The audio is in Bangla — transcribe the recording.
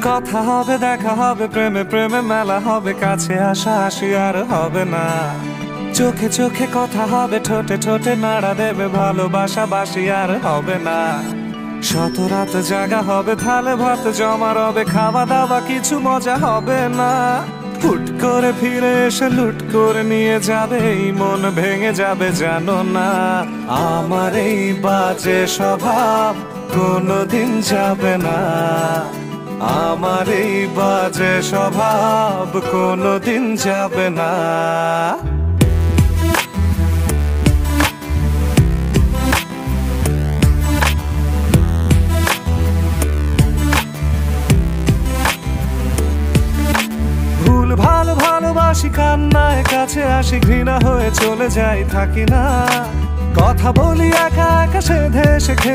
কথা হবে, দেখা হবে, প্রেমে প্রেমে মেলা হবে, কাছে আসা আসি আর হবে না। চোখে চোখে কথা হবে, ঠোঁটে ঠোঁটে নাড়া দেবে, ভালোবাসা বাসি আর হবে না। শত রাত জাগা হবে, থালে ভাত জমা রবে, খাওয়া দাওয়া কিছু মজা হবে না। হুট করে ফিরে এসে লুট করে নিয়ে যাবে, এই মন ভেঙে যাবে জানো না। আমার এই বাজে স্বভাব কোনোদিন যাবে না, আমার এই বাজে স্বভাব কোনোদিন যাবে না। ভুল ভালো ভালোবাসি, কান্নায় কাছে আসি, ঘৃণা হয়ে চলে যাই থাকি না। কথা বলি একা একা, সেধে এসে